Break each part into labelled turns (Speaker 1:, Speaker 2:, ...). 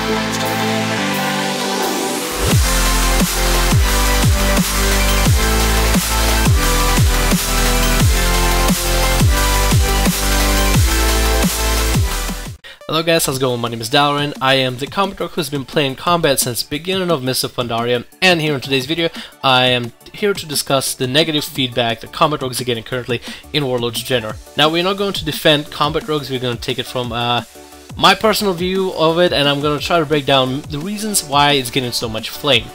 Speaker 1: Hello guys, how's it going? My name is Dalaran. I am the combat rogue who's been playing combat since the beginning of Mists of Pandaria, and here in today's video I am here to discuss the negative feedback that combat rogues are getting currently in Warlords of Draenor. Now, we're not going to defend combat rogues, we're going to take it from my personal view of it, and I'm going to try to break down the reasons why it's getting so much flame.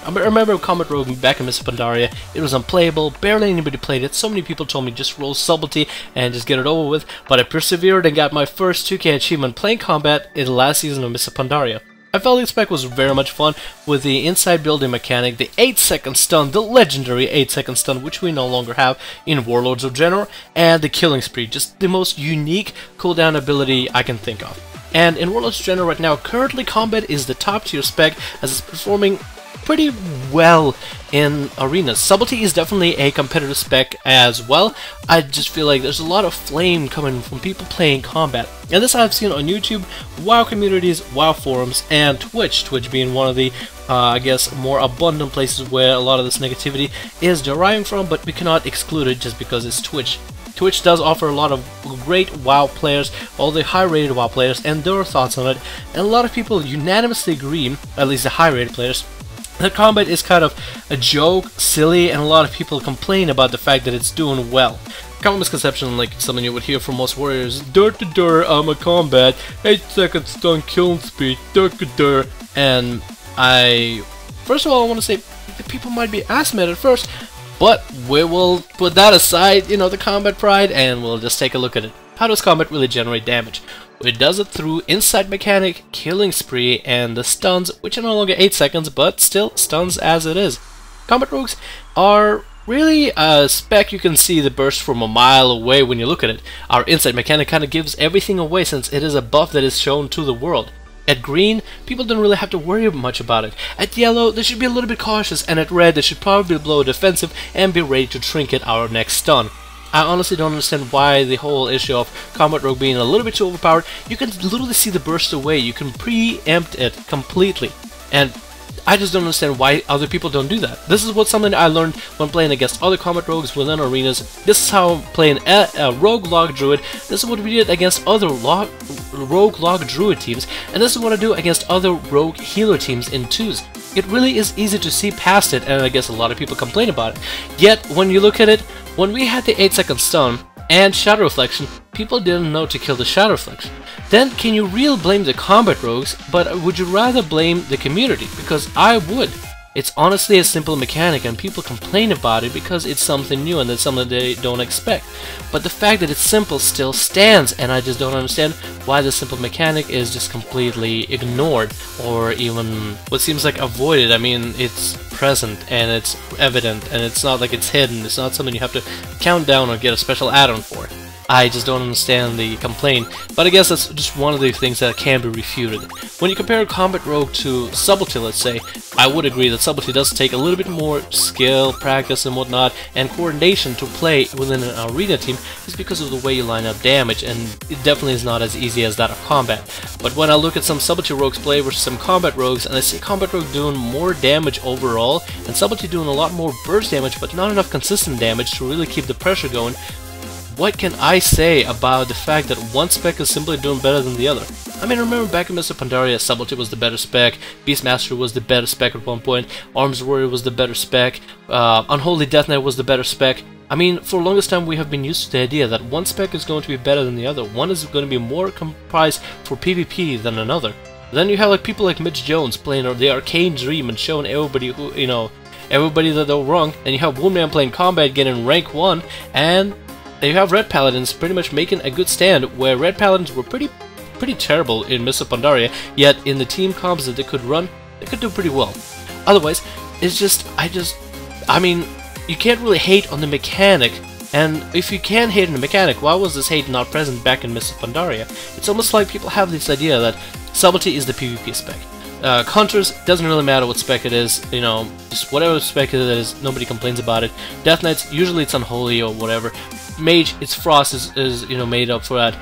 Speaker 1: I remember Combat Rogue back in Mists of Pandaria. It was unplayable, barely anybody played it. So many people told me just roll subtlety and just get it over with, but I persevered and got my first 2K achievement playing combat in the last season of Mists of Pandaria. I felt the spec was very much fun with the inside building mechanic, the 8-second stun, the legendary 8-second stun, which we no longer have in Warlords of Draenor, and the killing spree, just the most unique cooldown ability I can think of. And in Warlords of Draenor right now, currently combat is the top tier spec as it's performing pretty well in arenas. Subtlety is definitely a competitive spec as well. I just feel like there's a lot of flame coming from people playing combat. And this I've seen on YouTube, WoW communities, WoW forums, and Twitch. Twitch being one of the, I guess, more abundant places where a lot of this negativity is deriving from, but we cannot exclude it just because it's Twitch. Twitch does offer a lot of great WoW players, all the high-rated WoW players, and their thoughts on it. And a lot of people unanimously agree, at least the high-rated players, that combat is kind of a joke, silly, and a lot of people complain about the fact that it's doing well. Common misconception, like something you would hear from most warriors: "Dur to dur, I'm a combat, 8-second stun killing speed, dur to dur." And first of all, I want to say that people might be ass mad at first, but we will put that aside, you know, the combat pride, and we'll just take a look at it. How does combat really generate damage? It does it through inside mechanic, killing spree, and the stuns, which are no longer 8 seconds, but still stuns as it is. Combat rogues are really a spec you can see the burst from a mile away when you look at it. Our inside mechanic kind of gives everything away since it is a buff that is shown to the world. At green, people don't really have to worry much about it. At yellow, they should be a little bit cautious, and at red, they should probably blow defensive and be ready to trinket our next stun. I honestly don't understand why the whole issue of Combat Rogue being a little bit too overpowered. You can literally see the burst away, you can preempt it completely, and I just don't understand why other people don't do that. This is something I learned when playing against other Combat Rogues within arenas. This is how I'm playing a Rogue Log Druid. This is what we did against other Rogue Log Druid teams, and this is what I do against other Rogue Healer teams in 2s. It really is easy to see past it, and I guess a lot of people complain about it. Yet, when you look at it, when we had the 8-second stun and Shadow Reflection, people didn't know to kill the Shadow Reflection. Then, can you really blame the combat rogues, but would you rather blame the community? Because I would. It's honestly a simple mechanic, and people complain about it because it's something new and it's something they don't expect. But the fact that it's simple still stands, and I just don't understand why the simple mechanic is just completely ignored, or even what seems like avoided. I mean, it's present and it's evident, and it's not like it's hidden. It's not something you have to count down or get a special add-on for. I just don't understand the complaint, but I guess that's just one of the things that can be refuted. When you compare Combat Rogue to Subtlety, let's say, I would agree that Subtlety does take a little bit more skill, practice and whatnot, and coordination to play within an arena team, just because of the way you line up damage, and it definitely is not as easy as that of combat. But when I look at some Subtlety Rogues play versus some Combat Rogues, and I see Combat Rogue doing more damage overall, and Subtlety doing a lot more burst damage, but not enough consistent damage to really keep the pressure going, what can I say about the fact that one spec is simply doing better than the other? I mean, remember back in Mists of Pandaria, Subtlety was the better spec, Beastmaster was the better spec at one point, Arms Warrior was the better spec, Unholy Death Knight was the better spec. I mean, for the longest time we have been used to the idea that one spec is going to be better than the other. One is going to be more comprised for PvP than another. Then you have like people like Mitch Jones playing the Arcane Dream and showing everybody who, you know, everybody that they're wrong. And you have Woundman playing combat getting rank 1, and you have Red Paladins pretty much making a good stand, where Red Paladins were pretty terrible in Mists of Pandaria, yet in the team comps that they could run, they could do pretty well. Otherwise, it's just, I mean, you can't really hate on the mechanic, and if you can hate on the mechanic, why was this hate not present back in Mists of Pandaria? It's almost like people have this idea that Subtlety is the PvP spec. Hunters, doesn't really matter what spec it is, you know, just whatever spec it is, nobody complains about it. Death Knights, usually it's Unholy or whatever. Mage, it's Frost is you know, made up for that.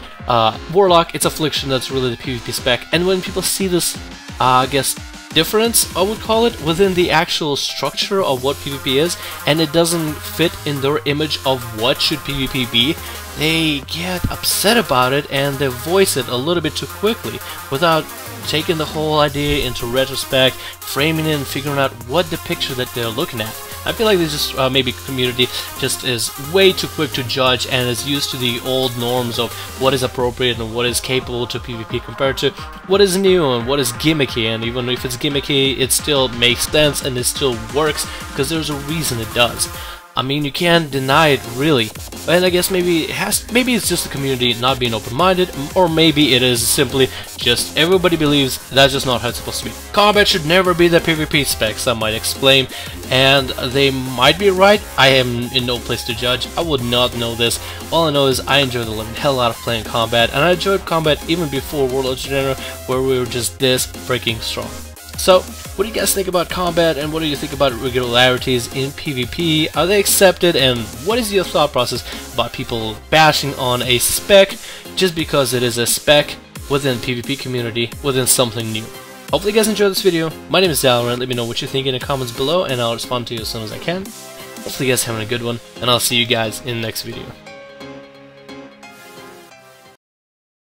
Speaker 1: Warlock, it's Affliction, that's really the PvP spec. And when people see this I guess, difference, I would call it, within the actual structure of what PvP is, and it doesn't fit in their image of what should PvP be, they get upset about it and they voice it a little bit too quickly without taking the whole idea into retrospect, framing it and figuring out what the picture that they're looking at. I feel like this just maybe community just is way too quick to judge and is used to the old norms of what is appropriate and what is capable to PvP compared to what is new and what is gimmicky. And even if it's gimmicky, it still makes sense and it still works because there's a reason it does. I mean, you can't deny it, really. And I guess maybe it's just the community not being open-minded, or maybe it is simply just everybody believes that's just not how it's supposed to be. Combat should never be the PvP specs, I might explain, and they might be right. I am in no place to judge. I would not know this. All I know is I enjoy the living hell out of playing combat, and I enjoyed combat even before Warlords of Draenor, where we were just this freaking strong. So, what do you guys think about combat, and what do you think about regularities in PvP? Are they accepted, and what is your thought process about people bashing on a spec just because it is a spec within PvP community, within something new? Hopefully you guys enjoyed this video. My name is Dalren. Let me know what you think in the comments below, and I'll respond to you as soon as I can. Hopefully you guys are having a good one, and I'll see you guys in the next video.